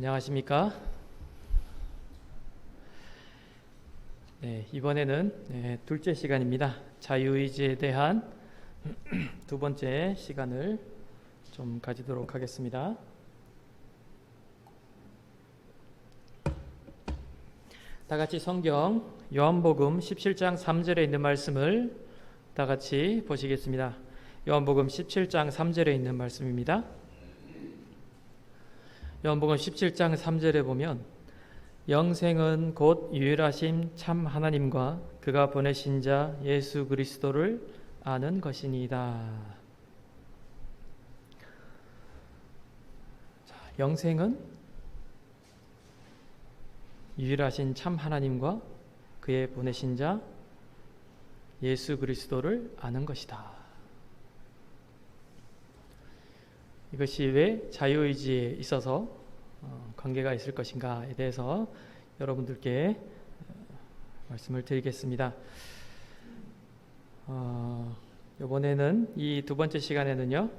안녕하십니까? 네, 이번에는 둘째 시간입니다. 자유의지에 대한 두 번째 시간을 좀 가지도록 하겠습니다. 다 같이 성경 요한복음 17장 3절에 있는 말씀을 다 같이 보시겠습니다. 요한복음 17장 3절에 있는 말씀입니다. 요한복음 17장 3절에 보면 영생은 곧 유일하심 참 하나님과 그가 보내신 자 예수 그리스도를 아는 것이니이다. 자, 영생은 유일하신 참 하나님과 그의 보내신 자 예수 그리스도를 아는 것이다. 이것이 왜 자유의지에 있어서 관계가 있을 것인가에 대해서 여러분들께 말씀을 드리겠습니다. 이번에는 이 두 번째 시간에는요,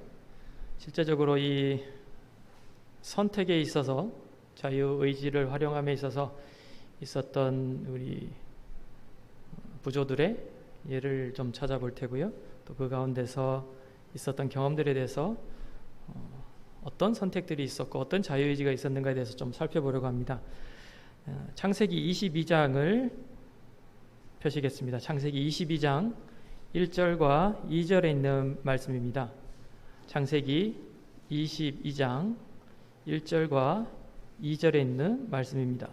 실제적으로 이 선택에 있어서 자유의지를 활용함에 있어서 있었던 우리 부조들의 예를 좀 찾아볼 테고요. 또 그 가운데서 있었던 경험들에 대해서 어떤 선택들이 있었고 어떤 자유의지가 있었는가에 대해서 좀 살펴보려고 합니다. 창세기 22장을 펴시겠습니다. 창세기 22장 1절과 2절에 있는 말씀입니다. 창세기 22장 1절과 2절에 있는 말씀입니다.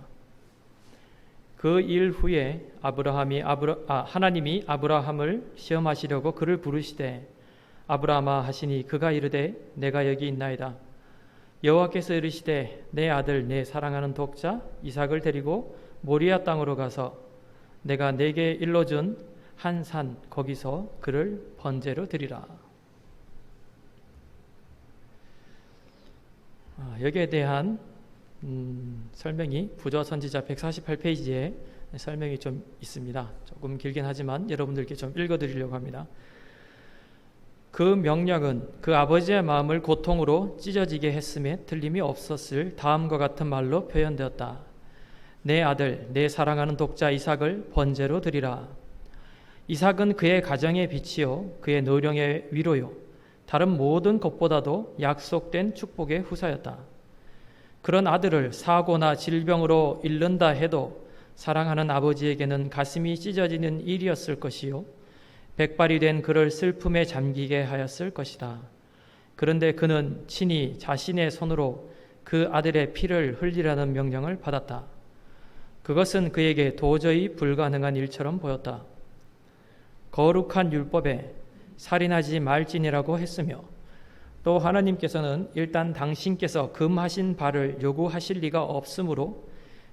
그 일 후에 하나님이 아브라함을 시험하시려고 그를 부르시되 아브라함아 하시니 그가 이르되 내가 여기 있나이다. 여호와께서 이르시되 내 아들 내 사랑하는 독자 이삭을 데리고 모리아 땅으로 가서 내가 내게 일러준 한 산 거기서 그를 번제로 드리라. 여기에 대한 설명이 부조선지자 148페이지에 설명이 좀 있습니다. 조금 길긴 하지만 여러분들께 좀 읽어드리려고 합니다. 그 명령은 그 아버지의 마음을 고통으로 찢어지게 했음에 틀림이 없었을 다음과 같은 말로 표현되었다. 내 아들, 내 사랑하는 독자 이삭을 번제로 드리라. 이삭은 그의 가정의 빛이요 그의 노령의 위로요 다른 모든 것보다도 약속된 축복의 후사였다. 그런 아들을 사고나 질병으로 잃는다 해도 사랑하는 아버지에게는 가슴이 찢어지는 일이었을 것이요 백발이 된 그를 슬픔에 잠기게 하였을 것이다. 그런데 그는 친히 자신의 손으로 그 아들의 피를 흘리라는 명령을 받았다. 그것은 그에게 도저히 불가능한 일처럼 보였다. 거룩한 율법에 살인하지 말지니라고 했으며 또 하나님께서는 일단 당신께서 금하신 바를 요구하실 리가 없으므로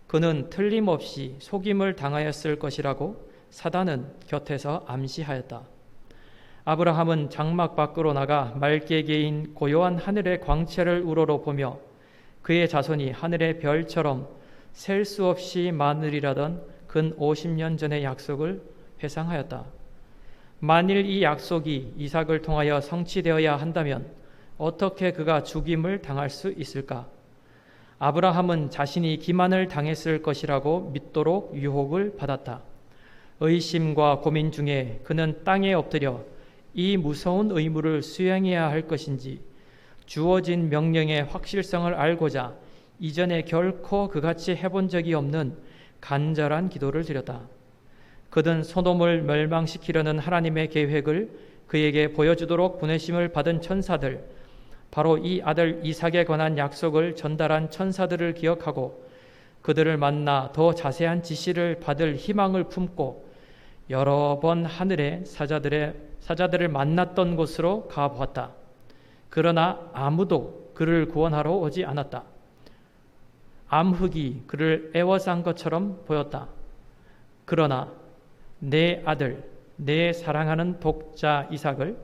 그는 틀림없이 속임을 당하였을 것이라고 사단은 곁에서 암시하였다. 아브라함은 장막 밖으로 나가 맑게 개인 고요한 하늘의 광채를 우러러 보며 그의 자손이 하늘의 별처럼 셀 수 없이 많으리라던 근 50년 전의 약속을 회상하였다. 만일 이 약속이 이삭을 통하여 성취되어야 한다면 어떻게 그가 죽임을 당할 수 있을까? 아브라함은 자신이 기만을 당했을 것이라고 믿도록 유혹을 받았다. 의심과 고민 중에 그는 땅에 엎드려 이 무서운 의무를 수행해야 할 것인지 주어진 명령의 확실성을 알고자 이전에 결코 그같이 해본 적이 없는 간절한 기도를 드렸다. 그는 소돔을 멸망시키려는 하나님의 계획을 그에게 보여주도록 보내심을 받은 천사들, 바로 이 아들 이삭에 관한 약속을 전달한 천사들을 기억하고 그들을 만나 더 자세한 지시를 받을 희망을 품고 여러 번 하늘의 사자들을 만났던 곳으로 가보았다. 그러나 아무도 그를 구원하러 오지 않았다. 암흑이 그를 애워싼 것처럼 보였다. 그러나 내 아들, 내 사랑하는 독자 이삭을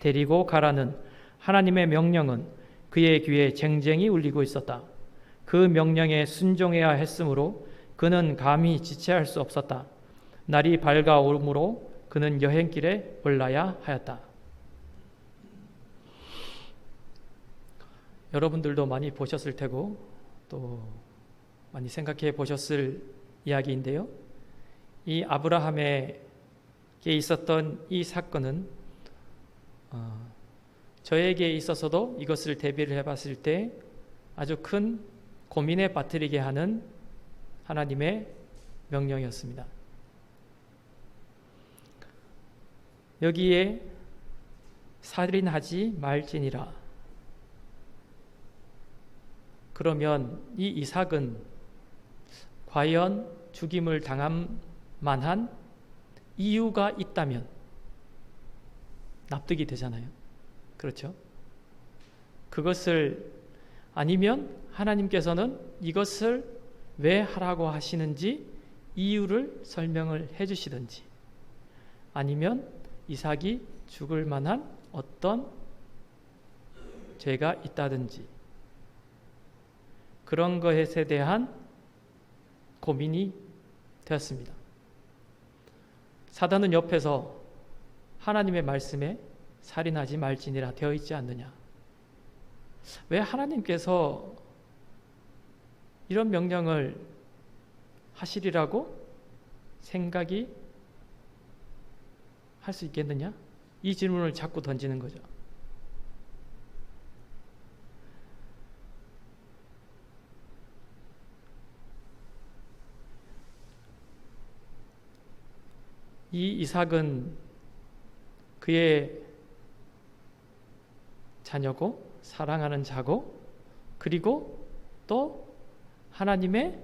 데리고 가라는 하나님의 명령은 그의 귀에 쟁쟁이 울리고 있었다. 그 명령에 순종해야 했으므로 그는 감히 지체할 수 없었다. 날이 밝아오므로 그는 여행길에 올라야 하였다. 여러분들도 많이 보셨을 테고 또 많이 생각해 보셨을 이야기인데요. 이 아브라함에게 있었던 이 사건은 저에게 있어서도 이것을 대비를 해봤을 때 아주 큰 고민에 빠뜨리게 하는 하나님의 명령이었습니다. 여기에 살인하지 말지니라. 그러면 이 이삭은 과연 죽임을 당할 만한 이유가 있다면 납득이 되잖아요. 그렇죠? 그것을 아니면 하나님께서는 이것을 왜 하라고 하시는지 이유를 설명을 해주시든지, 아니면 이삭이 죽을 만한 어떤 죄가 있다든지, 그런 것에 대한 고민이 되었습니다. 사단은 옆에서 하나님의 말씀에 살인하지 말지니라 되어 있지 않느냐, 왜 하나님께서 이런 명령을 하시리라고 생각이 할 수 있겠느냐, 이 질문을 자꾸 던지는 거죠. 이 이삭은 그의 자녀고 사랑하는 자고, 그리고 또 하나님의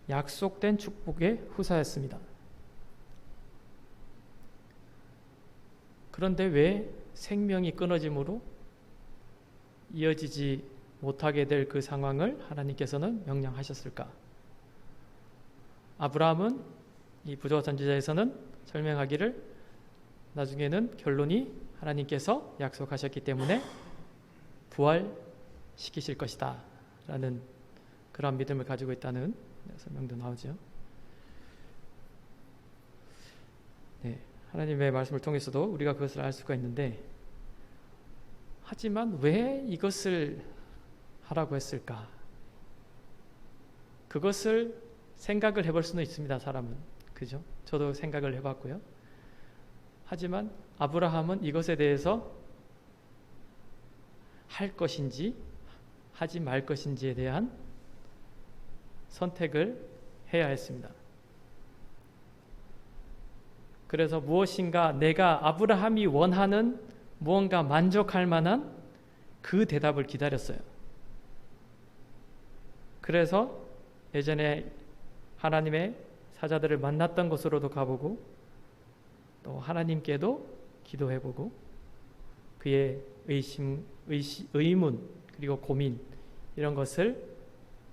약속된 축복의 후사였습니다. 그런데 왜 생명이 끊어짐으로 이어지지 못하게 될 그 상황을 하나님께서는 명령하셨을까? 아브라함은 이 부조와 선지자에서는 설명하기를 나중에는 결론이 하나님께서 약속하셨기 때문에 부활시키실 것이다 라는 그런 믿음을 가지고 있다는 설명도 나오죠. 네, 하나님의 말씀을 통해서도 우리가 그것을 알 수가 있는데, 하지만 왜 이것을 하라고 했을까? 그것을 생각을 해볼 수는 있습니다. 사람은, 그죠? 저도 생각을 해봤고요. 하지만 아브라함은 이것에 대해서 할 것인지 하지 말 것인지에 대한 선택을 해야 했습니다. 그래서 무엇인가 내가 아브라함이 원하는 무언가 만족할 만한 그 대답을 기다렸어요. 그래서 예전에 하나님의 사자들을 만났던 곳으로도 가보고, 또 하나님께도 기도해보고, 그의 의문 그리고 고민 이런 것을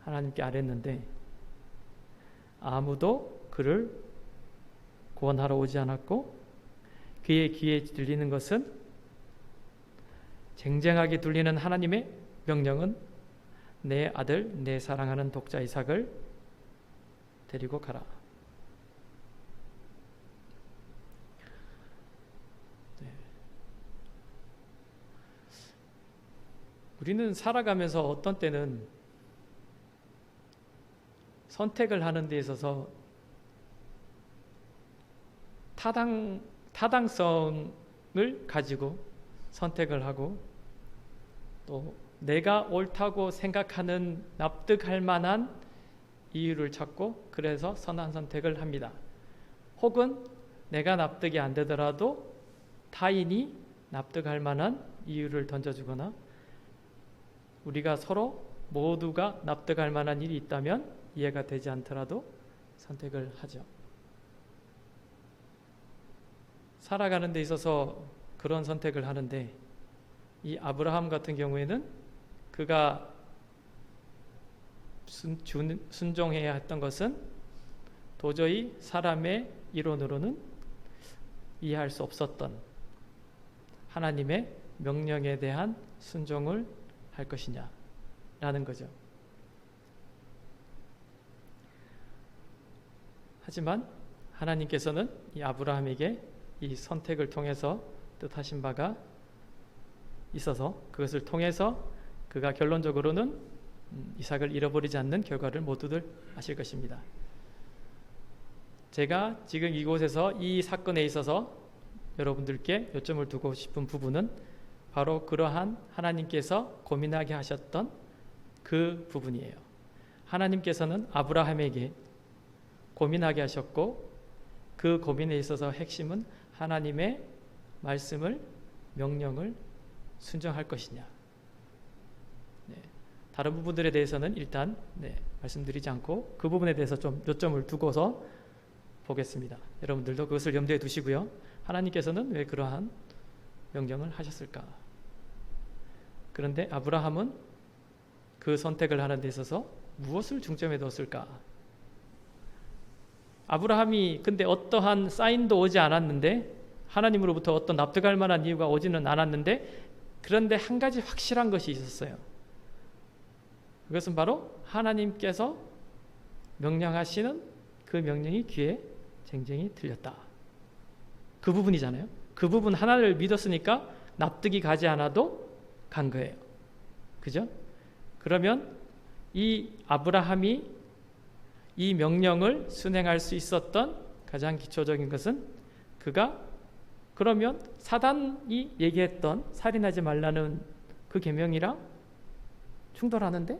하나님께 아뢰는데 아무도 그를 구원하러 오지 않았고, 그의 귀에 들리는 것은, 쟁쟁하게 들리는 하나님의 명령은 내 아들, 내 사랑하는 독자 이삭을 데리고 가라. 네. 우리는 살아가면서 어떤 때는 선택을 하는 데 있어서 타당성을 가지고 선택을 하고, 또 내가 옳다고 생각하는 납득할 만한 이유를 찾고, 그래서 선한 선택을 합니다. 혹은 내가 납득이 안 되더라도 타인이 납득할 만한 이유를 던져주거나, 우리가 서로 모두가 납득할 만한 일이 있다면 이해가 되지 않더라도 선택을 하죠. 살아가는 데 있어서 그런 선택을 하는데, 이 아브라함 같은 경우에는 그가 순종해야 했던 것은 도저히 사람의 이론으로는 이해할 수 없었던 하나님의 명령에 대한 순종을 할 것이냐 라는 거죠. 하지만 하나님께서는 이 아브라함에게 이 선택을 통해서 뜻하신 바가 있어서 그것을 통해서 그가 결론적으로는 이삭을 잃어버리지 않는 결과를 모두들 아실 것입니다. 제가 지금 이곳에서 이 사건에 있어서 여러분들께 요점을 두고 싶은 부분은 바로 그러한 하나님께서 고민하게 하셨던 그 부분이에요. 하나님께서는 아브라함에게 고민하게 하셨고 그 고민에 있어서 핵심은 하나님의 말씀을, 명령을 순종할 것이냐. 다른 부분들에 대해서는 일단 말씀드리지 않고 그 부분에 대해서 좀 요점을 두고서 보겠습니다. 여러분들도 그것을 염두에 두시고요. 하나님께서는 왜 그러한 명령을 하셨을까? 그런데 아브라함은 그 선택을 하는 데 있어서 무엇을 중점에 뒀을까? 아브라함이 근데 어떠한 사인도 오지 않았는데, 하나님으로부터 어떤 납득할 만한 이유가 오지는 않았는데, 그런데 한 가지 확실한 것이 있었어요. 그것은 바로 하나님께서 명령하시는 그 명령이 귀에 쟁쟁이 들렸다. 그 부분이잖아요. 그 부분 하나를 믿었으니까 납득이 가지 않아도 간 거예요. 그죠? 그러면 이 아브라함이 이 명령을 순행할 수 있었던 가장 기초적인 것은 그가 그러면 사단이 얘기했던 살인하지 말라는 그 계명이랑 충돌하는데?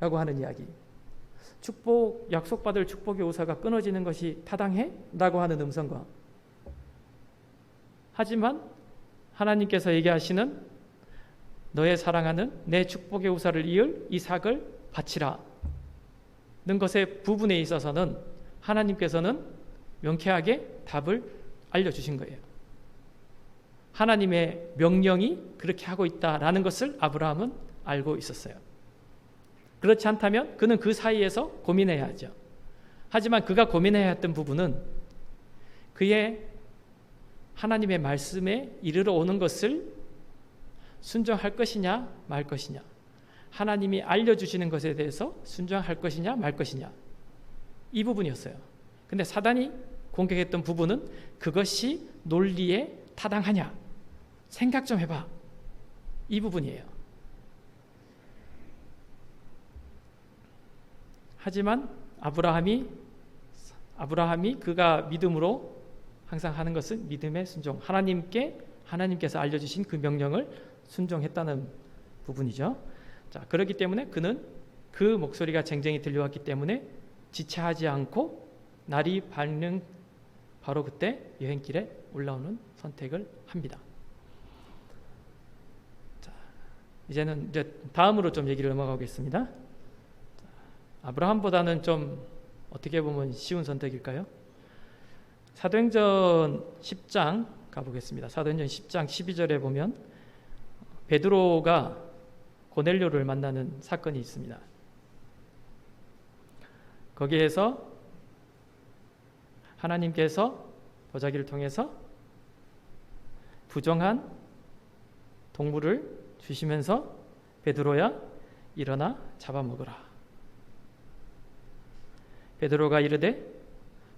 라고 하는 이야기. 약속받을 축복의 우사가 끊어지는 것이 타당해? 라고 하는 음성과, 하지만 하나님께서 얘기하시는 너의 사랑하는 내 축복의 우사를 이을 이삭을 바치라 는 것의 부분에 있어서는 하나님께서는 명쾌하게 답을 알려주신 거예요. 하나님의 명령이 그렇게 하고 있다라는 것을 아브라함은 알고 있었어요. 그렇지 않다면 그는 그 사이에서 고민해야 하죠. 하지만 그가 고민해야 했던 부분은 그의 하나님의 말씀에 이르러 오는 것을 순종할 것이냐 말 것이냐, 하나님이 알려주시는 것에 대해서 순종할 것이냐 말 것이냐, 이 부분이었어요. 근데 사단이 공격했던 부분은 그것이 논리에 타당하냐, 생각 좀 해봐, 이 부분이에요. 하지만 아브라함이 그가 믿음으로 항상 하는 것은 믿음의 순종, 하나님께서 알려주신 그 명령을 순종했다는 부분이죠. 자, 그렇기 때문에 그는 그 목소리가 쟁쟁이 들려왔기 때문에 지체하지 않고 날이 밝는 바로 그때 여행길에 올라오는 선택을 합니다. 자, 이제 다음으로 좀 얘기를 넘어가겠습니다. 아브라함보다는 좀 어떻게 보면 쉬운 선택일까요? 사도행전 10장 가보겠습니다. 사도행전 10장 12절에 보면 베드로가 고넬료를 만나는 사건이 있습니다. 거기에서 하나님께서 보자기를 통해서 부정한 동물을 주시면서 베드로야 일어나 잡아먹으라. 베드로가 이르되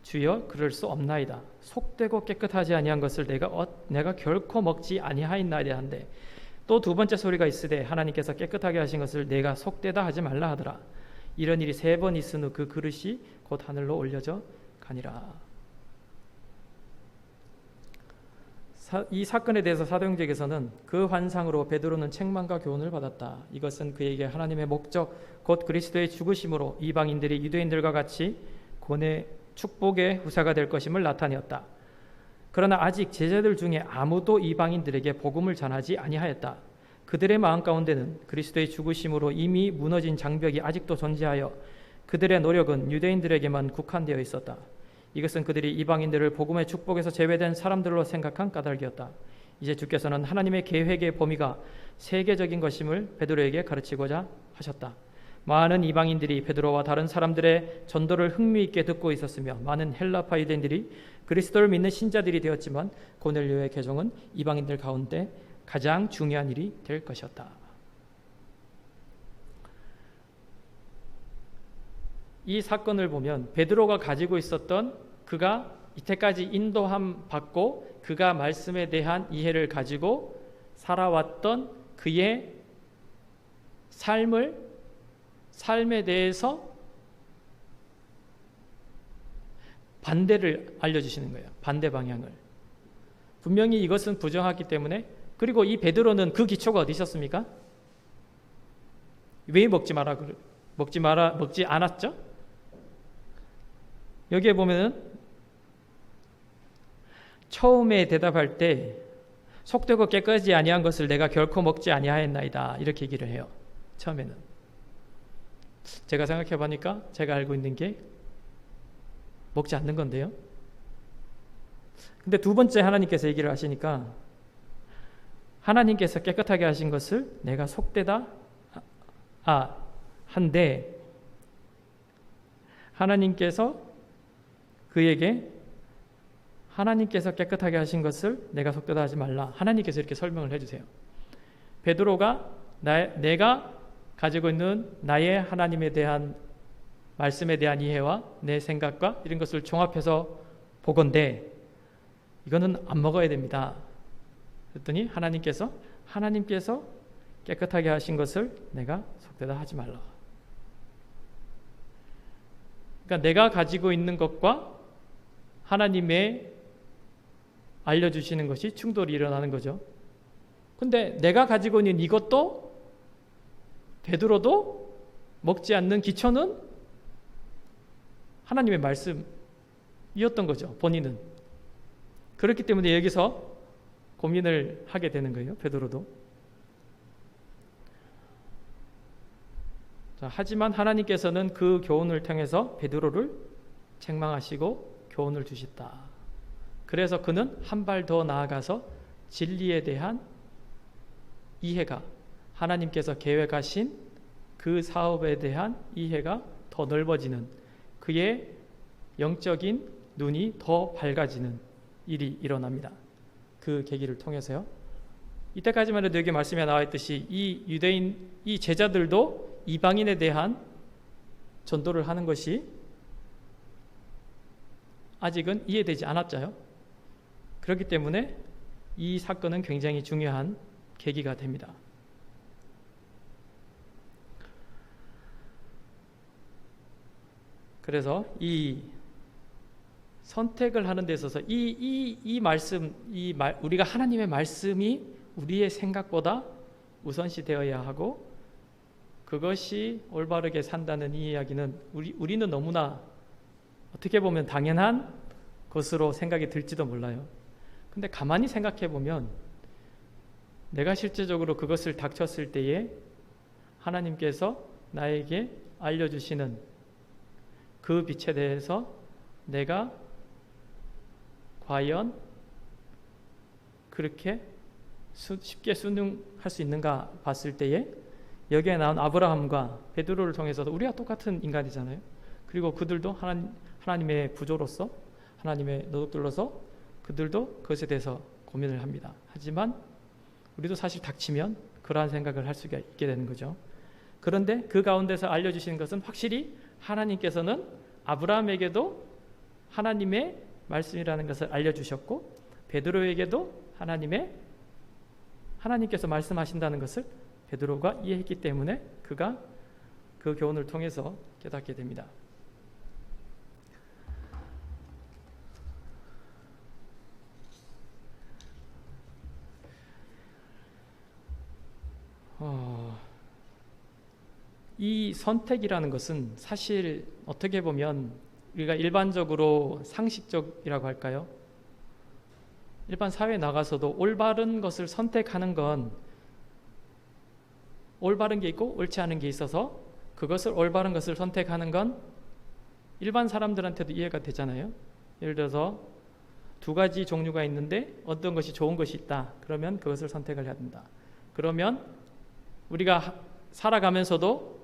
주여 그럴 수 없나이다. 속되고 깨끗하지 아니한 것을 내가 결코 먹지 아니하였나이다 한데, 또 두 번째 소리가 있으되 하나님께서 깨끗하게 하신 것을 내가 속되다 하지 말라 하더라. 이런 일이 3번 있은 후 그 그릇이 곧 하늘로 올려져 가니라. 이 사건에 대해서 사도행전에서는 그 환상으로 베드로는 책망과 교훈을 받았다. 이것은 그에게 하나님의 목적 곧 그리스도의 죽으심으로 이방인들이 유대인들과 같이 고뇌 축복의 후사가 될 것임을 나타내었다. 그러나 아직 제자들 중에 아무도 이방인들에게 복음을 전하지 아니하였다. 그들의 마음 가운데는 그리스도의 죽으심으로 이미 무너진 장벽이 아직도 존재하여 그들의 노력은 유대인들에게만 국한되어 있었다. 이것은 그들이 이방인들을 복음의 축복에서 제외된 사람들로 생각한 까닭이었다. 이제 주께서는 하나님의 계획의 범위가 세계적인 것임을 베드로에게 가르치고자 하셨다. 많은 이방인들이 베드로와 다른 사람들의 전도를 흥미있게 듣고 있었으며 많은 헬라파 유대인들이 그리스도를 믿는 신자들이 되었지만 고넬료의 개종은 이방인들 가운데 가장 중요한 일이 될 것이었다. 이 사건을 보면 베드로가 가지고 있었던, 그가 이때까지 인도함 받고 그가 말씀에 대한 이해를 가지고 살아왔던 그의 삶에 대해서 반대를 알려주시는 거예요. 반대 방향을. 분명히 이것은 부정하기 때문에. 그리고 이 베드로는 그 기초가 어디 있었습니까? 왜 먹지 않았죠? 여기에 보면은 처음에 대답할 때 속되고 깨끗하지 아니한 것을 내가 결코 먹지 아니하였나이다, 이렇게 얘기를 해요. 처음에는. 제가 생각해 보니까 제가 알고 있는 게 먹지 않는 건데요. 근데 두 번째 하나님께서 얘기를 하시니까 하나님께서 깨끗하게 하신 것을 내가 속되다 한데, 하나님께서 그에게 하나님께서 깨끗하게 하신 것을 내가 속되다 하지 말라. 하나님께서 이렇게 설명을 해주세요. 베드로가 내가 가지고 있는 나의 하나님에 대한 말씀에 대한 이해와 내 생각과 이런 것을 종합해서 보건대 이거는 안 먹어야 됩니다. 그랬더니 하나님께서 깨끗하게 하신 것을 내가 속되다 하지 말라. 그러니까 내가 가지고 있는 것과 하나님의 알려주시는 것이 충돌이 일어나는 거죠. 근데 내가 가지고 있는 이것도 베드로도 먹지 않는 기초는 하나님의 말씀이었던 거죠. 본인은. 그렇기 때문에 여기서 고민을 하게 되는 거예요. 베드로도. 자, 하지만 하나님께서는 그 교훈을 통해서 베드로를 책망하시고 교훈을 주셨다. 그래서 그는 한 발 더 나아가서 진리에 대한 이해가, 하나님께서 계획하신 그 사업에 대한 이해가 더 넓어지는, 그의 영적인 눈이 더 밝아지는 일이 일어납니다. 그 계기를 통해서요. 이때까지만 해도 여기 말씀에 나와 있듯이 이 유대인, 이 제자들도 이방인에 대한 전도를 하는 것이 아직은 이해되지 않았죠. 그렇기 때문에 이 사건은 굉장히 중요한 계기가 됩니다. 그래서 이 선택을 하는 데 있어서 우리가 하나님의 말씀이 우리의 생각보다 우선시 되어야 하고, 그것이 올바르게 산다는 이 이야기는 우리는 너무나 어떻게 보면 당연한 것으로 생각이 들지도 몰라요. 근데 가만히 생각해 보면 내가 실제적으로 그것을 닥쳤을 때에 하나님께서 나에게 알려주시는 그 빛에 대해서 내가 과연 그렇게 쉽게 순응할 수 있는가 봤을 때에 여기에 나온 아브라함과 베드로를 통해서도 우리가 똑같은 인간이잖아요. 그리고 그들도 하나님의 구조로서, 하나님의 노릇들로서 그들도 그것에 대해서 고민을 합니다. 하지만 우리도 사실 닥치면 그러한 생각을 할 수가 있게 되는 거죠. 그런데 그 가운데서 알려주시는 것은 확실히 하나님께서는 아브라함에게도 하나님의 말씀이라는 것을 알려주셨고, 베드로에게도 하나님께서 말씀하신다는 것을 베드로가 이해했기 때문에 그가 그 교훈을 통해서 깨닫게 됩니다. 이 선택이라는 것은 사실 어떻게 보면 우리가 일반적으로 상식적이라고 할까요? 일반 사회에 나가서도 올바른 것을 선택하는 건 올바른 게 있고 옳지 않은 게 있어서 그것을 올바른 것을 선택하는 건 일반 사람들한테도 이해가 되잖아요. 예를 들어서 두 가지 종류가 있는데 어떤 것이 좋은 것이 있다. 그러면 그것을 선택을 해야 된다. 그러면 우리가 살아가면서도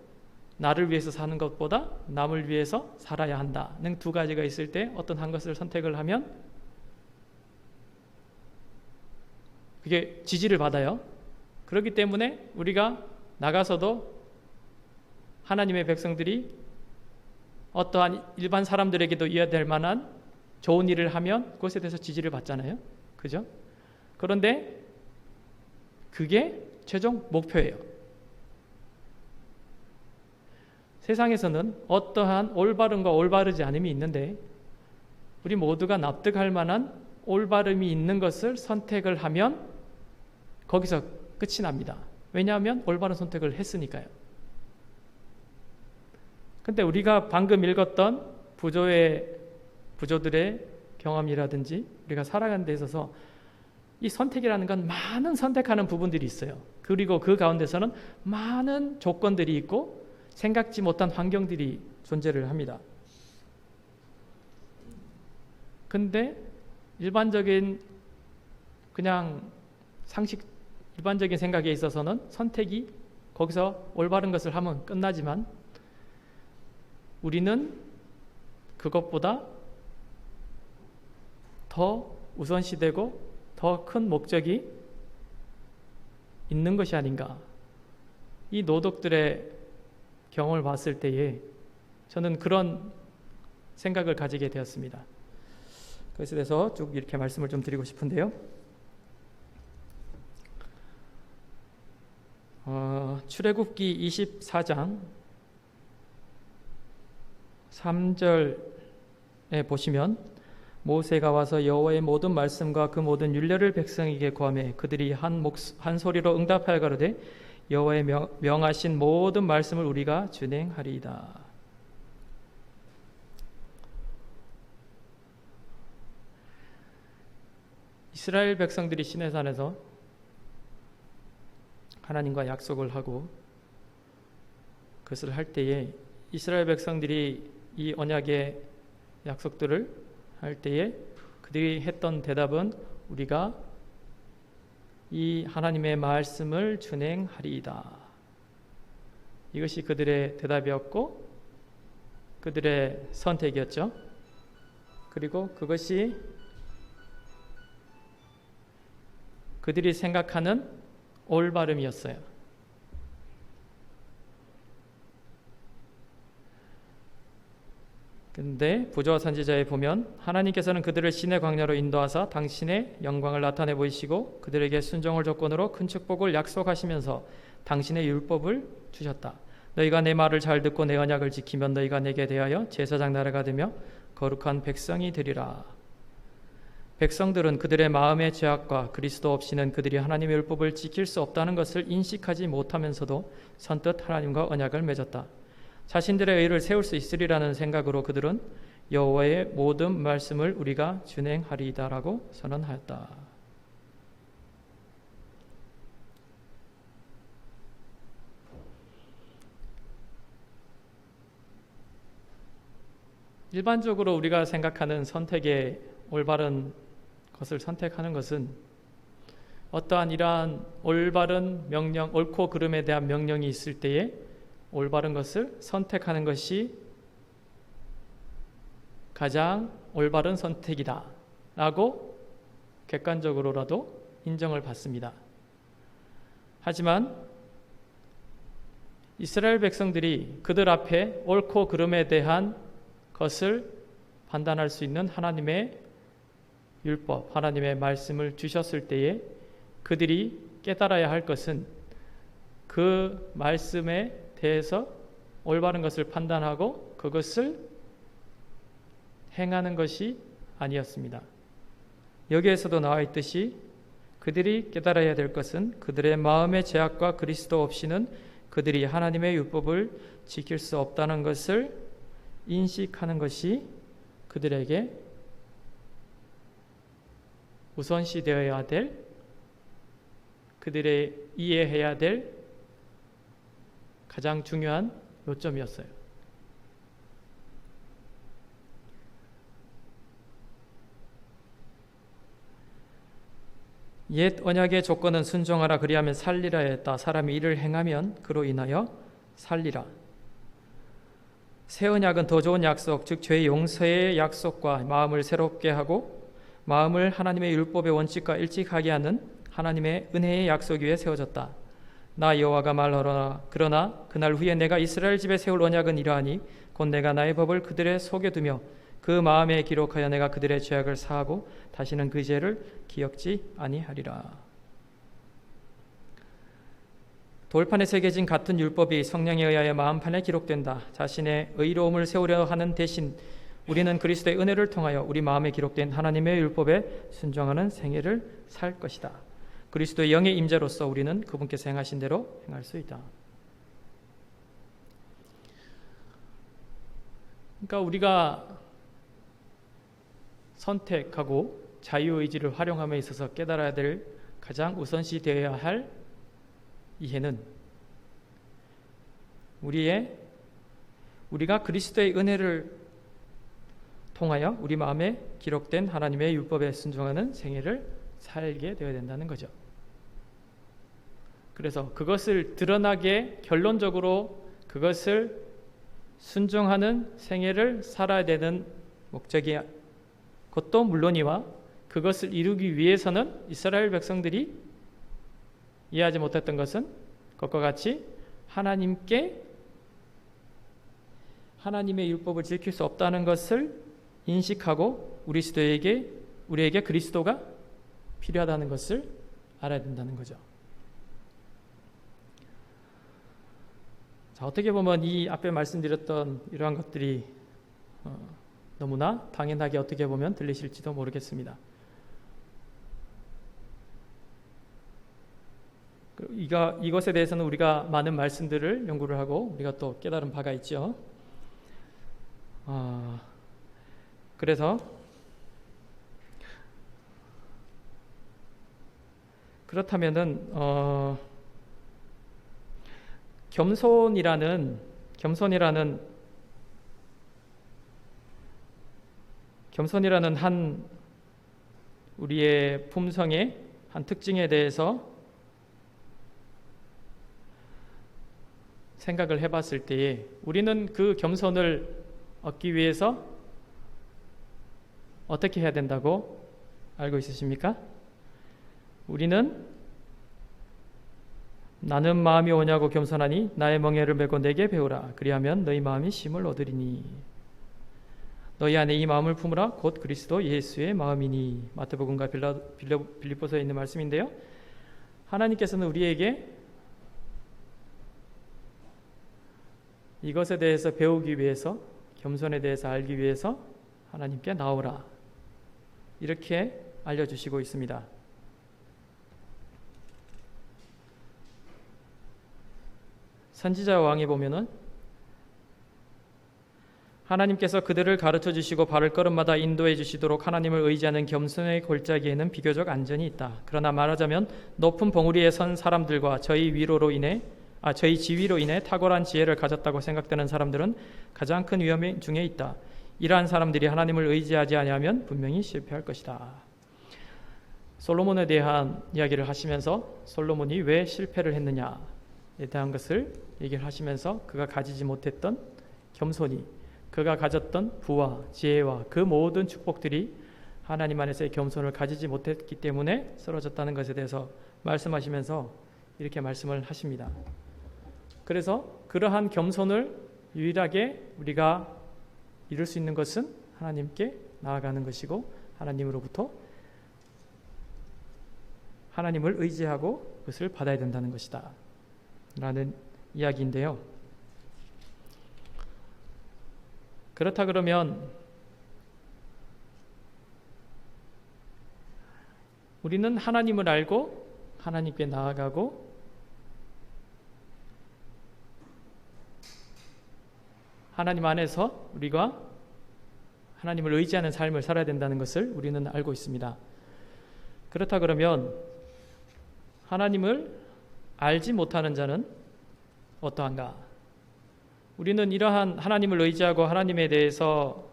나를 위해서 사는 것보다 남을 위해서 살아야 한다는 두 가지가 있을 때 어떤 한 것을 선택을 하면 그게 지지를 받아요. 그렇기 때문에 우리가 나가서도 하나님의 백성들이 어떠한 일반 사람들에게도 이해될 만한 좋은 일을 하면 그것에 대해서 지지를 받잖아요. 그죠? 그런데 그게 최종 목표예요. 세상에서는 어떠한 올바름과 올바르지 않음이 있는데 우리 모두가 납득할 만한 올바름이 있는 것을 선택을 하면 거기서 끝이 납니다. 왜냐하면 올바른 선택을 했으니까요. 근데 우리가 방금 읽었던 부조들의 경험이라든지 우리가 살아가는 데 있어서 이 선택이라는 건 많은 선택하는 부분들이 있어요. 그리고 그 가운데서는 많은 조건들이 있고 생각지 못한 환경들이 존재를 합니다. 근데 일반적인 일반적인 생각에 있어서는 선택이 거기서 올바른 것을 하면 끝나지만 우리는 그것보다 더 우선시되고 더 큰 목적이 있는 것이 아닌가. 이 노독들의 경험을 봤을 때에 저는 그런 생각을 가지게 되었습니다. 그것에 대해서 쭉 이렇게 말씀을 좀 드리고 싶은데요. 출애굽기 24장 3절에 보시면 모세가 와서 여호와의 모든 말씀과 그 모든 율례를 백성에게 고하매 그들이 한 소리로 응답하여 가로되 여호와의 명하신 모든 말씀을 우리가 준행하리이다. 이스라엘 백성들이 시내산에서 하나님과 약속을 하고 그것을 할 때에 이스라엘 백성들이 이 언약의 약속들을 할 때에 그들이 했던 대답은 우리가 이 하나님의 말씀을 준행하리이다. 이것이 그들의 대답이었고 그들의 선택이었죠. 그리고 그것이 그들이 생각하는 올바름이었어요. 그런데 부조와 선지자에 보면 하나님께서는 그들을 신의 광야로 인도하사 당신의 영광을 나타내 보이시고 그들에게 순종을 조건으로 큰 축복을 약속하시면서 당신의 율법을 주셨다. 너희가 내 말을 잘 듣고 내 언약을 지키면 너희가 내게 대하여 제사장 나라가 되며 거룩한 백성이 되리라. 백성들은 그들의 마음의 죄악과 그리스도 없이는 그들이 하나님의 율법을 지킬 수 없다는 것을 인식하지 못하면서도 선뜻 하나님과 언약을 맺었다. 자신들의 의를 세울 수 있으리라는 생각으로 그들은 여호와의 모든 말씀을 우리가 준행하리이다라고 선언하였다. 일반적으로 우리가 생각하는 선택의 올바른 것을 선택하는 것은 어떠한 이러한 올바른 명령, 옳고 그름에 대한 명령이 있을 때에 올바른 것을 선택하는 것이 가장 올바른 선택이다 라고 객관적으로라도 인정을 받습니다. 하지만 이스라엘 백성들이 그들 앞에 옳고 그름에 대한 것을 판단할 수 있는 하나님의 율법, 하나님의 말씀을 주셨을 때에 그들이 깨달아야 할 것은 그 말씀에 대해서 올바른 것을 판단하고 그것을 행하는 것이 아니었습니다. 여기에서도 나와 있듯이 그들이 깨달아야 될 것은 그들의 마음의 죄악과 그리스도 없이는 그들이 하나님의 율법을 지킬 수 없다는 것을 인식하는 것이 그들에게 우선시 되어야 될, 그들의 이해해야 될 가장 중요한 요점이었어요. 옛 언약의 조건은 순종하라 그리하면 살리라 했다. 사람이 이를 행하면 그로 인하여 살리라. 새 언약은 더 좋은 약속, 즉 죄의 용서의 약속과 마음을 새롭게 하고 마음을 하나님의 율법의 원칙과 일치하게 하는 하나님의 은혜의 약속 위에 세워졌다. 나 여호와가 말하노라. 그러나 그날 후에 내가 이스라엘 집에 세울 언약은 이러하니 곧 내가 나의 법을 그들의 속에 두며 그 마음에 기록하여 내가 그들의 죄악을 사하고 다시는 그 죄를 기억지 아니하리라. 돌판에 새겨진 같은 율법이 성령에 의하여 마음판에 기록된다. 자신의 의로움을 세우려 하는 대신 우리는 그리스도의 은혜를 통하여 우리 마음에 기록된 하나님의 율법에 순종하는 생애를 살 것이다. 그리스도의 영의 임재로서 우리는 그분께서 행하신 대로 행할 수 있다. 그러니까 우리가 선택하고 자유의지를 활용함에 있어서 깨달아야 될 가장 우선시 되어야 할 이해는 우리가 그리스도의 은혜를 통하여 우리 마음에 기록된 하나님의 율법에 순종하는 생애를 살게 되어야 된다는 거죠. 그래서 그것을 드러나게 결론적으로 그것을 순종하는 생애를 살아야 되는 목적이 그것도 물론이와 그것을 이루기 위해서는 이스라엘 백성들이 이해하지 못했던 것은 그것과 같이 하나님의 율법을 지킬 수 없다는 것을 인식하고 우리에게 그리스도가 필요하다는 것을 알아야 된다는 거죠. 자, 어떻게 보면 이 앞에 말씀드렸던 이러한 것들이 너무나 당연하게 어떻게 보면 들리실지도 모르겠습니다. 이것에 대해서는 우리가 많은 말씀들을 연구를 하고 우리가 또 깨달은 바가 있죠. 그래서 그렇다면은 겸손이라는 한 우리의 품성의 한 특징에 대해서 생각을 해봤을 때에 우리는 그 겸손을 얻기 위해서 어떻게 해야 된다고 알고 있으십니까? 우리는 나는 마음이 오냐고 겸손하니 나의 멍에를 메고 내게 배우라. 그리하면 너희 마음이 쉼을 얻으리니 너희 안에 이 마음을 품으라. 곧 그리스도 예수의 마음이니. 마태복음과 빌립보서에 있는 말씀인데요. 하나님께서는 우리에게 이것에 대해서 배우기 위해서, 겸손에 대해서 알기 위해서 하나님께 나오라 이렇게 알려주시고 있습니다. 선지자 왕에 보면은 하나님께서 그들을 가르쳐 주시고 발을 걸음마다 인도해 주시도록 하나님을 의지하는 겸손의 골짜기에는 비교적 안전이 있다. 그러나 말하자면 높은 봉우리에 선 사람들과 저희 지위로 인해 탁월한 지혜를 가졌다고 생각되는 사람들은 가장 큰 위험 중에 있다. 이러한 사람들이 하나님을 의지하지 아니하면 분명히 실패할 것이다. 솔로몬에 대한 이야기를 하시면서 솔로몬이 왜 실패를 했느냐에 대한 것을 얘기를 하시면서 그가 가지지 못했던 겸손이, 그가 가졌던 부와 지혜와 그 모든 축복들이 하나님 안에서의 겸손을 가지지 못했기 때문에 쓰러졌다는 것에 대해서 말씀하시면서 이렇게 말씀을 하십니다. 그래서 그러한 겸손을 유일하게 우리가 이룰 수 있는 것은 하나님께 나아가는 것이고 하나님으로부터 하나님을 의지하고 그것을 받아야 된다는 것이다 라는 이야기인데요. 그렇다 그러면 우리는 하나님을 알고 하나님께 나아가고 하나님 안에서 우리가 하나님을 의지하는 삶을 살아야 된다는 것을 우리는 알고 있습니다. 그렇다 그러면 하나님을 알지 못하는 자는 어떠한가? 우리는 이러한 하나님을 의지하고 하나님에 대해서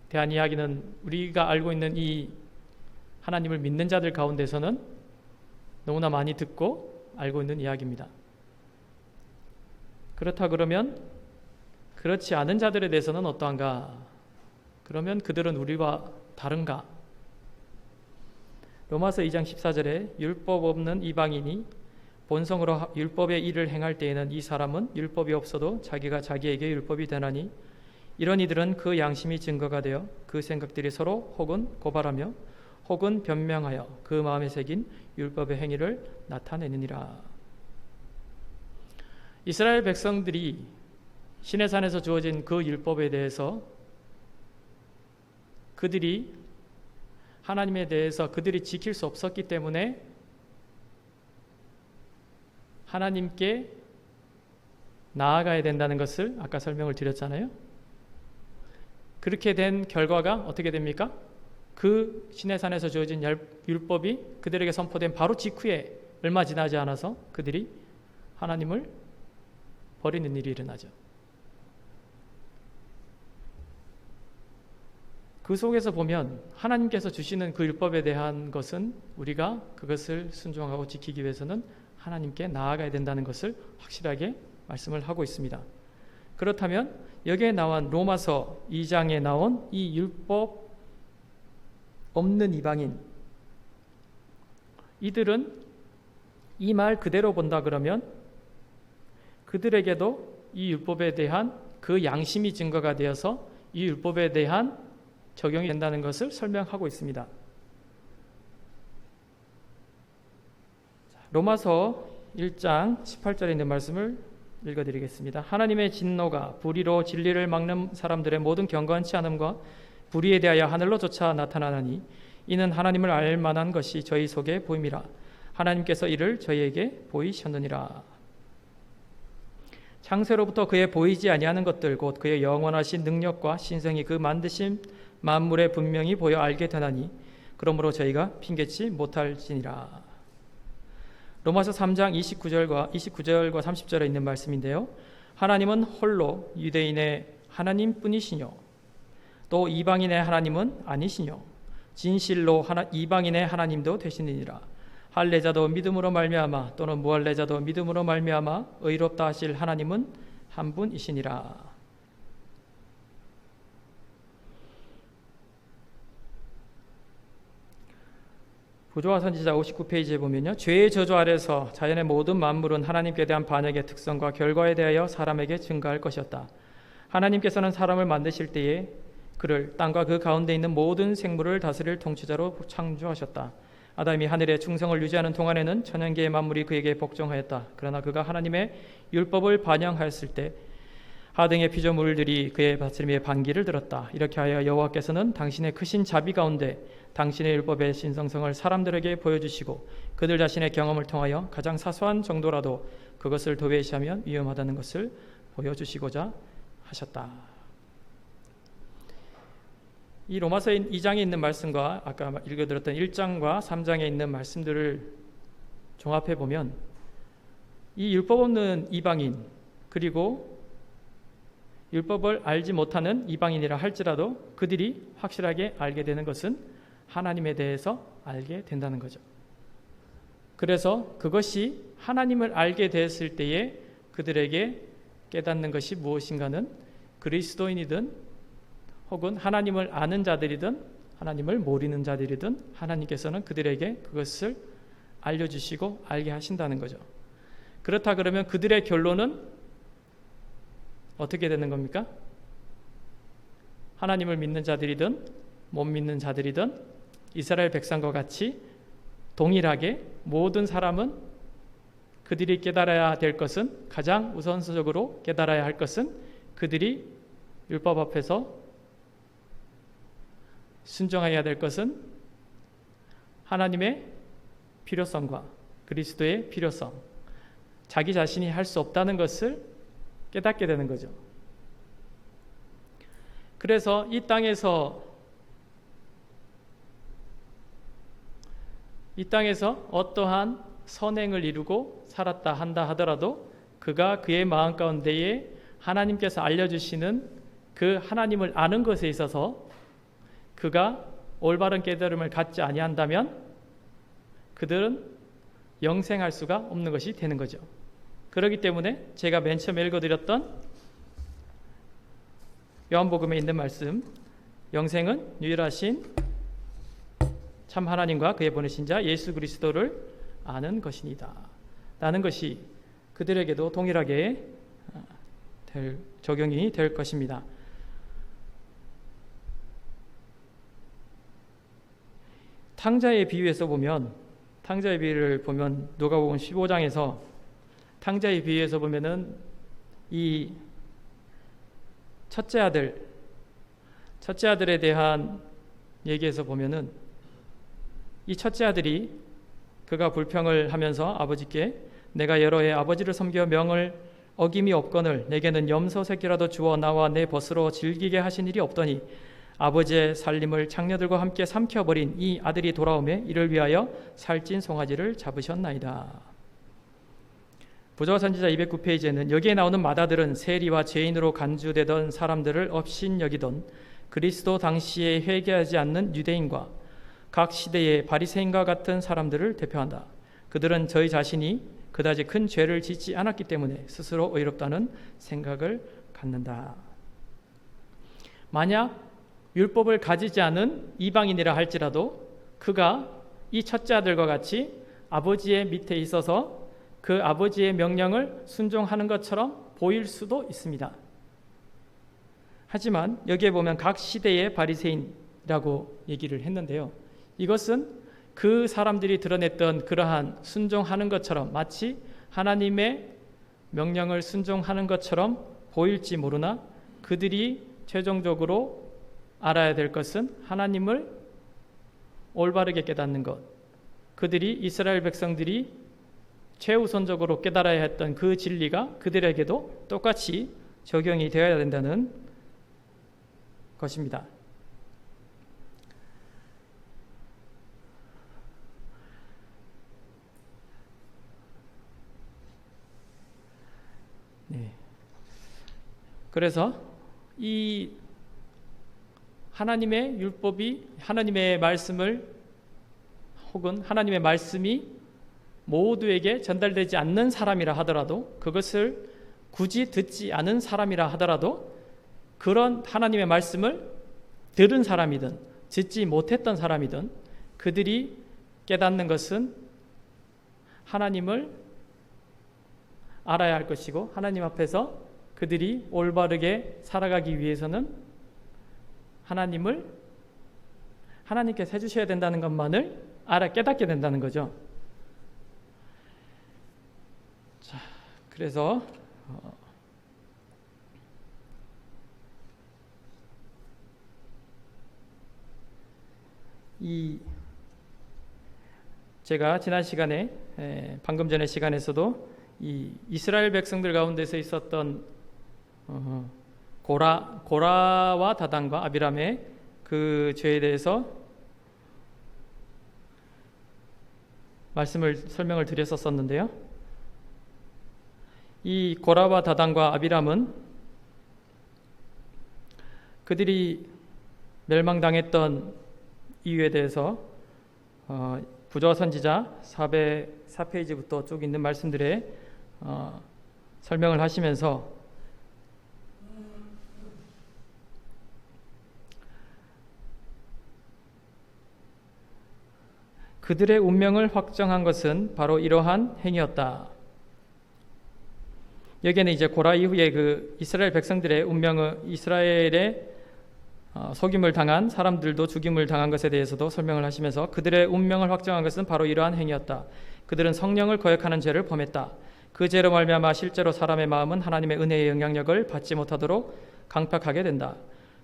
대한 이야기는 우리가 알고 있는 이 하나님을 믿는 자들 가운데서는 너무나 많이 듣고 알고 있는 이야기입니다. 그렇다 그러면 그렇지 않은 자들에 대해서는 어떠한가? 그러면 그들은 우리와 다른가? 로마서 2장 14절에 율법 없는 이방인이 본성으로 율법의 일을 행할 때에는 이 사람은 율법이 없어도 자기가 자기에게 율법이 되나니 이런 이들은 그 양심이 증거가 되어 그 생각들이 서로 혹은 고발하며 혹은 변명하여 그 마음에 새긴 율법의 행위를 나타내느니라. 이스라엘 백성들이 시내산에서 주어진 그 율법에 대해서 그들이 하나님에 대해서 그들이 지킬 수 없었기 때문에 하나님께 나아가야 된다는 것을 아까 설명을 드렸잖아요. 그렇게 된 결과가 어떻게 됩니까? 그 시내산에서 주어진 율법이 그들에게 선포된 바로 직후에 얼마 지나지 않아서 그들이 하나님을 버리는 일이 일어나죠. 그 속에서 보면 하나님께서 주시는 그 율법에 대한 것은 우리가 그것을 순종하고 지키기 위해서는 하나님께 나아가야 된다는 것을 확실하게 말씀을 하고 있습니다. 그렇다면 여기에 나온 로마서 2장에 나온 이 율법 없는 이방인, 이들은 이 말 그대로 본다 그러면 그들에게도 이 율법에 대한 그 양심이 증거가 되어서 이 율법에 대한 적용이 된다는 것을 설명하고 있습니다. 로마서 1장 18절에 있는 말씀을 읽어드리겠습니다. 하나님의 진노가 불의로 진리를 막는 사람들의 모든 경건치 않음과 불의에 대하여 하늘로조차 나타나나니 이는 하나님을 알 만한 것이 저희 속에 보임이라. 하나님께서 이를 저희에게 보이셨느니라. 창세로부터 그의 보이지 아니하는 것들 곧 그의 영원하신 능력과 신성이 그 만드신 만물에 분명히 보여 알게 되나니 그러므로 저희가 핑계치 못할지니라. 로마서 3장 29절과 30절에 있는 말씀인데요. 하나님은 홀로 유대인의 하나님뿐이시뇨 또 이방인의 하나님은 아니시뇨 진실로 이방인의 하나님도 되시느니라. 할례자도 믿음으로 말미암아 또는 무할례자도 믿음으로 말미암아 의롭다 하실 하나님은 한 분이시니라. 부조와 선지자 59페이지에 보면요. 죄의 저주 아래서 자연의 모든 만물은 하나님께 대한 반역의 특성과 결과에 대하여 사람에게 증가할 것이었다. 하나님께서는 사람을 만드실 때에 그를 땅과 그 가운데 있는 모든 생물을 다스릴 통치자로 창조하셨다. 아담이 하늘의 충성을 유지하는 동안에는 천연계의 만물이 그에게 복종하였다. 그러나 그가 하나님의 율법을 반영하였을 때 하등의 피조물들이 그의 다스림에 반기를 들었다. 이렇게 하여 여호와께서는 당신의 크신 자비 가운데 당신의 율법의 신성성을 사람들에게 보여주시고 그들 자신의 경험을 통하여 가장 사소한 정도라도 그것을 도외시하면 위험하다는 것을 보여주시고자 하셨다. 이 로마서 2장에 있는 말씀과 아까 읽어드렸던 1장과 3장에 있는 말씀들을 종합해 보면 이 율법 없는 이방인 그리고 율법을 알지 못하는 이방인이라 할지라도 그들이 확실하게 알게 되는 것은 하나님에 대해서 알게 된다는 거죠. 그래서 그것이 하나님을 알게 되었을 때에 그들에게 깨닫는 것이 무엇인가는 그리스도인이든 혹은 하나님을 아는 자들이든 하나님을 모르는 자들이든 하나님께서는 그들에게 그것을 알려주시고 알게 하신다는 거죠. 그렇다 그러면 그들의 결론은 어떻게 되는 겁니까? 하나님을 믿는 자들이든 못 믿는 자들이든 이스라엘 백성과 같이 동일하게 모든 사람은 그들이 깨달아야 될 것은 가장 우선적으로 깨달아야 할 것은 그들이 율법 앞에서 순종해야 될 것은 하나님의 필요성과 그리스도의 필요성, 자기 자신이 할 수 없다는 것을 깨닫게 되는 거죠. 그래서 이 땅에서 어떠한 선행을 이루고 살았다 한다 하더라도 그가 그의 마음 가운데에 하나님께서 알려주시는 그 하나님을 아는 것에 있어서 그가 올바른 깨달음을 갖지 아니한다면 그들은 영생할 수가 없는 것이 되는 거죠. 그렇기 때문에 제가 맨 처음에 읽어드렸던 요한복음에 있는 말씀, 영생은 유일하신 참 하나님과 그의 보내신 자 예수 그리스도를 아는 것이니다 라는 것이 그들에게도 동일하게 적용이 될 것입니다. 탕자의 비유에서 보면, 탕자의 비유를 보면 누가복음 15장에서 탕자의 비유에서 보면은 이 첫째 아들에 대한 얘기에서 보면은 이 첫째 아들이 그가 불평을 하면서 아버지께 내가 여러 해 아버지를 섬겨 명을 어김이 없거늘 내게는 염소 새끼라도 주어 나와 내 벗으로 즐기게 하신 일이 없더니 아버지의 살림을 장녀들과 함께 삼켜버린 이 아들이 돌아오매 이를 위하여 살찐 송아지를 잡으셨나이다. 부조와 선지자 209페이지에는 여기에 나오는 맏아들은 세리와 죄인으로 간주되던 사람들을 업신여기던 그리스도 당시에 회개하지 않는 유대인과 각 시대의 바리새인과 같은 사람들을 대표한다. 그들은 저희 자신이 그다지 큰 죄를 짓지 않았기 때문에 스스로 의롭다는 생각을 갖는다. 만약 율법을 가지지 않은 이방인이라 할지라도 그가 이 첫째 아들과 같이 아버지의 밑에 있어서 그 아버지의 명령을 순종하는 것처럼 보일 수도 있습니다. 하지만 여기에 보면 각 시대의 바리새인이라고 얘기를 했는데요. 이것은 그 사람들이 드러냈던 그러한 순종하는 것처럼 마치 하나님의 명령을 순종하는 것처럼 보일지 모르나 그들이 최종적으로 알아야 될 것은 하나님을 올바르게 깨닫는 것, 그들이 이스라엘 백성들이 최우선적으로 깨달아야 했던 그 진리가 그들에게도 똑같이 적용이 되어야 된다는 것입니다. 네. 그래서 이 하나님의 율법이 하나님의 말씀을 혹은 하나님의 말씀이 모두에게 전달되지 않는 사람이라 하더라도 그것을 굳이 듣지 않은 사람이라 하더라도 그런 하나님의 말씀을 들은 사람이든 듣지 못했던 사람이든 그들이 깨닫는 것은 하나님을 알아야 할 것이고 하나님 앞에서 그들이 올바르게 살아가기 위해서는 하나님께서 해주셔야 된다는 것만을 알아 깨닫게 된다는 거죠. 자, 그래서 제가 지난 시간에 방금 전에 시간에서도 이 이스라엘 백성들 가운데서 있었던 고라와 다단과 아비람의 그 죄에 대해서 설명을 드렸었는데요. 이 고라와 다단과 아비람은 그들이 멸망당했던 이유에 대해서 부조와 선지자 404페이지부터 쭉 있는 말씀들에 설명을 하시면서 그들의 운명을 확정한 것은 바로 이러한 행위였다. 여기에는 이제 고라 이후에 그 이스라엘 백성들의 운명을 이스라엘의 속임을 당한 사람들도 죽임을 당한 것에 대해서도 설명을 하시면서 그들의 운명을 확정한 것은 바로 이러한 행위였다. 그들은 성령을 거역하는 죄를 범했다. 그 죄로 말미암아 실제로 사람의 마음은 하나님의 은혜의 영향력을 받지 못하도록 강팍하게 된다.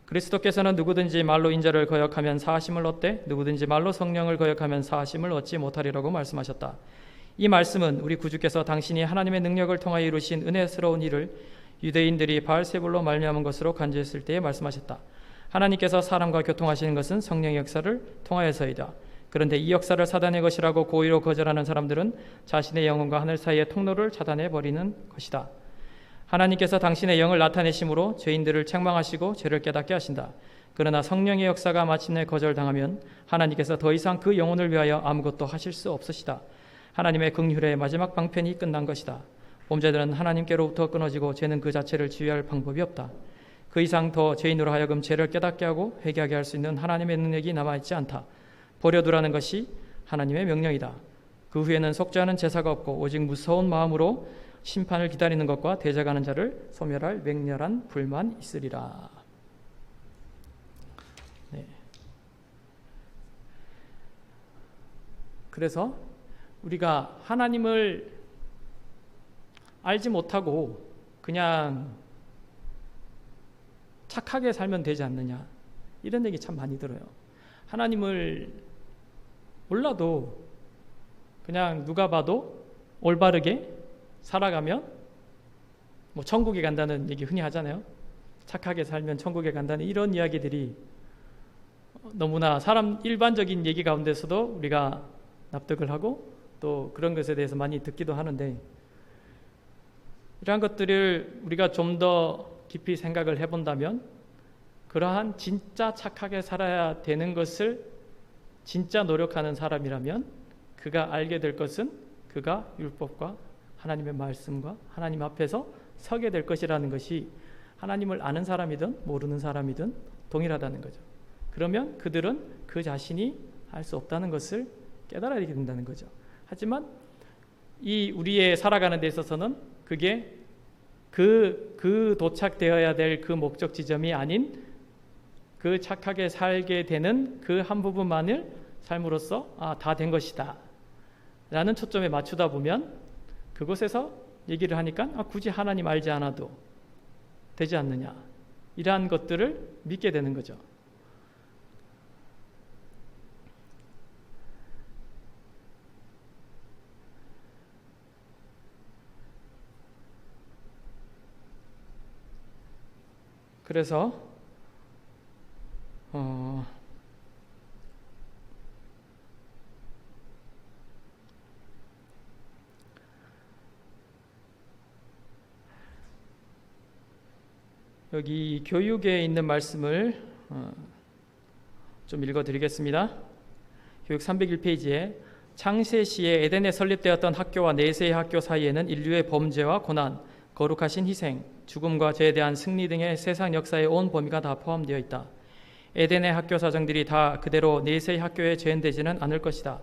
그리스도께서는 누구든지 말로 인자를 거역하면 사하심을 얻되 누구든지 말로 성령을 거역하면 사하심을 얻지 못하리라고 말씀하셨다. 이 말씀은 우리 구주께서 당신이 하나님의 능력을 통하여 이루신 은혜스러운 일을 유대인들이 바알세불로 말미암은 것으로 간주했을 때에 말씀하셨다. 하나님께서 사람과 교통하시는 것은 성령의 역사를 통하여서이다. 그런데 이 역사를 사단의 것이라고 고의로 거절하는 사람들은 자신의 영혼과 하늘 사이의 통로를 차단해 버리는 것이다. 하나님께서 당신의 영을 나타내심으로 죄인들을 책망하시고 죄를 깨닫게 하신다. 그러나 성령의 역사가 마침내 거절당하면 하나님께서 더 이상 그 영혼을 위하여 아무것도 하실 수 없으시다. 하나님의 긍휼의 마지막 방편이 끝난 것이다. 범죄들은 하나님께로부터 끊어지고 죄는 그 자체를 지휘할 방법이 없다. 그 이상 더 죄인으로 하여금 죄를 깨닫게 하고 회개하게 할 수 있는 하나님의 능력이 남아있지 않다. 버려두라는 것이 하나님의 명령이다. 그 후에는 속죄하는 제사가 없고 오직 무서운 마음으로 심판을 기다리는 것과 대적하는 자를 소멸할 맹렬한 불만 있으리라. 네. 그래서 우리가 하나님을 알지 못하고 그냥 착하게 살면 되지 않느냐, 이런 얘기 참 많이 들어요. 하나님을 몰라도 그냥 누가 봐도 올바르게 살아가면 뭐 천국에 간다는 얘기 흔히 하잖아요. 착하게 살면 천국에 간다는 이런 이야기들이 너무나 사람 일반적인 얘기 가운데서도 우리가 납득을 하고 또 그런 것에 대해서 많이 듣기도 하는데, 이러한 것들을 우리가 좀 더 깊이 생각을 해본다면 그러한 진짜 착하게 살아야 되는 것을 진짜 노력하는 사람이라면 그가 알게 될 것은 그가 율법과 하나님의 말씀과 하나님 앞에서 서게 될 것이라는 것이 하나님을 아는 사람이든 모르는 사람이든 동일하다는 거죠. 그러면 그들은 그 자신이 할 수 없다는 것을 깨달아야 된다는 거죠. 하지만 이 우리의 살아가는 데 있어서는 그게 그 도착되어야 될 그 목적 지점이 아닌 그 착하게 살게 되는 그 한 부분만을 삶으로써 다 된 것이다 라는 초점에 맞추다 보면 그곳에서 얘기를 하니까 굳이 하나님 알지 않아도 되지 않느냐, 이러한 것들을 믿게 되는 거죠. 그래서 여기 교육에 있는 말씀을 좀 읽어드리겠습니다. 교육 301페이지에 창세시에 에덴에 설립되었던 학교와 내세의 학교 사이에는 인류의 범죄와 고난, 거룩하신 희생, 죽음과 죄에 대한 승리 등의 세상 역사의 온 범위가 다 포함되어 있다. 에덴의 학교 사정들이 다 그대로 내세의 학교에 재현되지는 않을 것이다.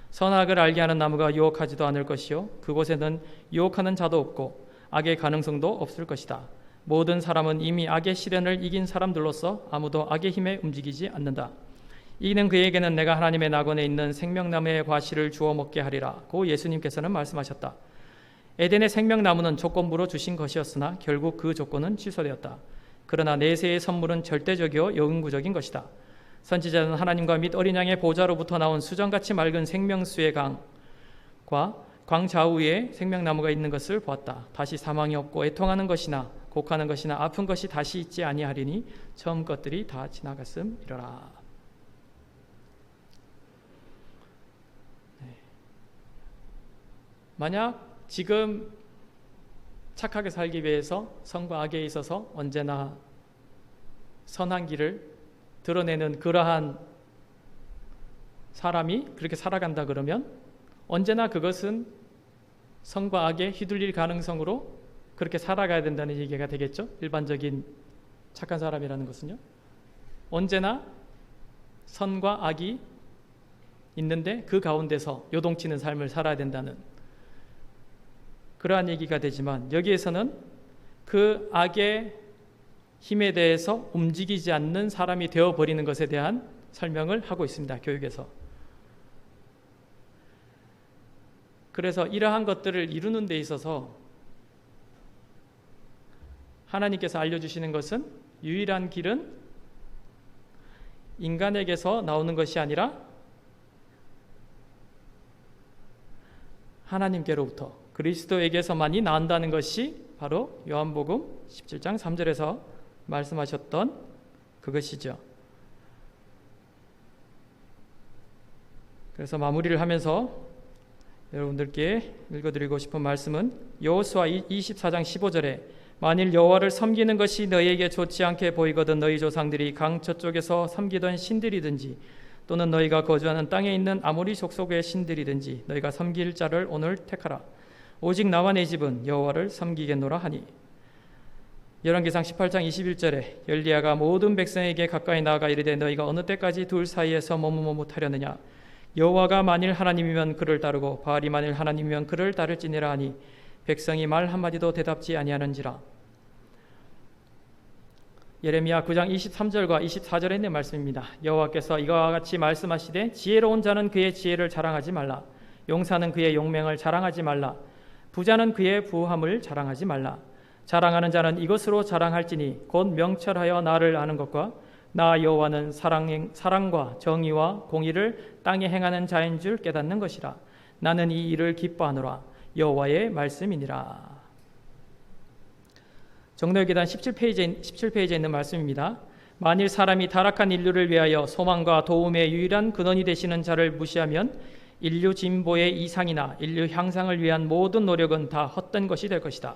선악을 알게 하는 나무가 유혹하지도 않을 것이요, 그곳에는 유혹하는 자도 없고 악의 가능성도 없을 것이다. 모든 사람은 이미 악의 시련을 이긴 사람들로서 아무도 악의 힘에 움직이지 않는다. 이는 그에게는 내가 하나님의 낙원에 있는 생명나무의 과실을 주워 먹게 하리라 고 예수님께서는 말씀하셨다. 에덴의 생명나무는 조건부로 주신 것이었으나 결국 그 조건은 취소되었다. 그러나 내세의 선물은 절대적이요 영구적인 것이다. 선지자는 하나님과 및 어린 양의 보좌로부터 나온 수정같이 맑은 생명수의 강과 광 좌우에 생명나무가 있는 것을 보았다. 다시 사망이 없고 애통하는 것이나 곡하는 것이나 아픈 것이 다시 있지 아니하리니 처음 것들이 다 지나갔음이로라. 만약 지금 착하게 살기 위해서 선과 악에 있어서 언제나 선한 길을 드러내는 그러한 사람이 그렇게 살아간다 그러면 언제나 그것은 선과 악에 휘둘릴 가능성으로 그렇게 살아가야 된다는 얘기가 되겠죠. 일반적인 착한 사람이라는 것은요, 언제나 선과 악이 있는데 그 가운데서 요동치는 삶을 살아야 된다는 그러한 얘기가 되지만, 여기에서는 그 악의 힘에 대해서 움직이지 않는 사람이 되어버리는 것에 대한 설명을 하고 있습니다. 교육에서. 그래서 이러한 것들을 이루는 데 있어서 하나님께서 알려주시는 것은 유일한 길은 인간에게서 나오는 것이 아니라 하나님께로부터 그리스도에게서만이 나온다는 것이 바로 요한복음 17장 3절에서 말씀하셨던 그것이죠. 그래서 마무리를 하면서 여러분들께 읽어드리고 싶은 말씀은 여호수아 24장 15절에 만일 여호와를 섬기는 것이 너희에게 좋지 않게 보이거든 너희 조상들이 강 저쪽에서 섬기던 신들이든지 또는 너희가 거주하는 땅에 있는 아모리 족속의 신들이든지 너희가 섬길 자를 오늘 택하라. 오직 나와 내 집은 여호와를 섬기겠노라 하니. 열왕기상 18장 21절에 엘리야가 모든 백성에게 가까이 나아가 이르되 너희가 어느 때까지 둘 사이에서 머뭇머뭇하려느냐. 여호와가 만일 하나님이면 그를 따르고 바알이 만일 하나님이면 그를 따를지니라 하니 백성이 말 한마디도 대답지 아니하는지라. 예레미야 9장 23절과 24절에 있는 말씀입니다. 여호와께서 이와 같이 말씀하시되 지혜로운 자는 그의 지혜를 자랑하지 말라. 용사는 그의 용맹을 자랑하지 말라. 부자는 그의 부함을 자랑하지 말라. 자랑하는 자는 이것으로 자랑할지니 곧 명철하여 나를 아는 것과 나 여호와는 사랑과 정의와 공의를 땅에 행하는 자인 줄 깨닫는 것이라. 나는 이 일을 기뻐하노라. 여호와의 말씀이니라. 정노의 계단 17페이지에 있는 말씀입니다. 만일 사람이 타락한 인류를 위하여 소망과 도움의 유일한 근원이 되시는 자를 무시하면 인류 진보의 이상이나 인류 향상을 위한 모든 노력은 다 헛된 것이 될 것이다.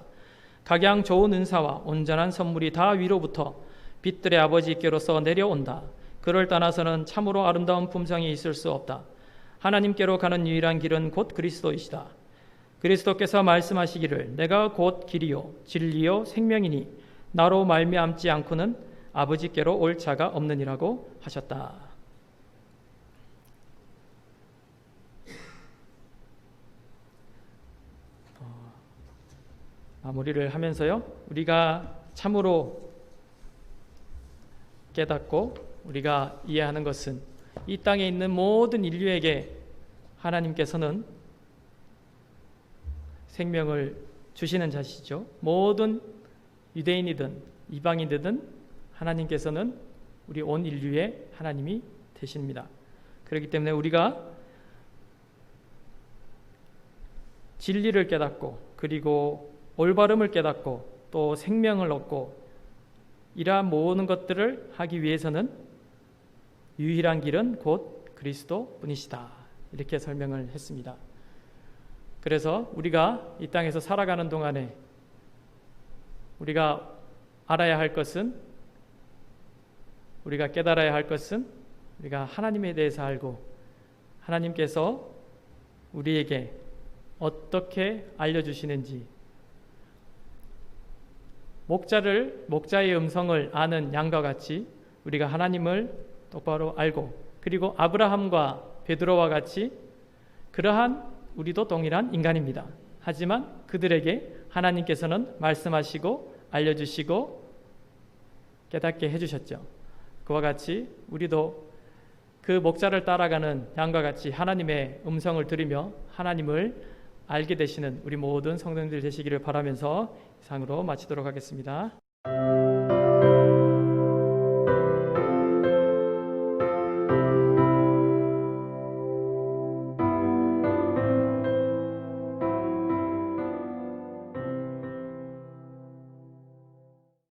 각양 좋은 은사와 온전한 선물이 다 위로부터 빛들의 아버지께로서 내려온다. 그를 떠나서는 참으로 아름다운 품성이 있을 수 없다. 하나님께로 가는 유일한 길은 곧 그리스도이시다. 그리스도께서 말씀하시기를 내가 곧 길이요 진리요 생명이니 나로 말미암지 않고는 아버지께로 올 자가 없느니라고 하셨다. 마무리를 하면서요, 우리가 참으로 깨닫고 우리가 이해하는 것은 이 땅에 있는 모든 인류에게 하나님께서는 생명을 주시는 자시죠. 모든 유대인이든 이방인이든 하나님께서는 우리 온 인류의 하나님이 되십니다. 그렇기 때문에 우리가 진리를 깨닫고 그리고 올바름을 깨닫고 또 생명을 얻고 이러한 모든 것들을 하기 위해서는 유일한 길은 곧 그리스도 뿐이시다. 이렇게 설명을 했습니다. 그래서 우리가 이 땅에서 살아가는 동안에 우리가 알아야 할 것은, 우리가 깨달아야 할 것은 우리가 하나님에 대해서 알고 하나님께서 우리에게 어떻게 알려주시는지, 목자의 음성을 아는 양과 같이 우리가 하나님을 똑바로 알고, 그리고 아브라함과 베드로와 같이 그러한 우리도 동일한 인간입니다. 하지만 그들에게 하나님께서는 말씀하시고 알려주시고 깨닫게 해주셨죠. 그와 같이 우리도 그 목자를 따라가는 양과 같이 하나님의 음성을 들으며 하나님을 알게 되시는 우리 모든 성도님들 되시기를 바라면서 이상으로 마치도록 하겠습니다.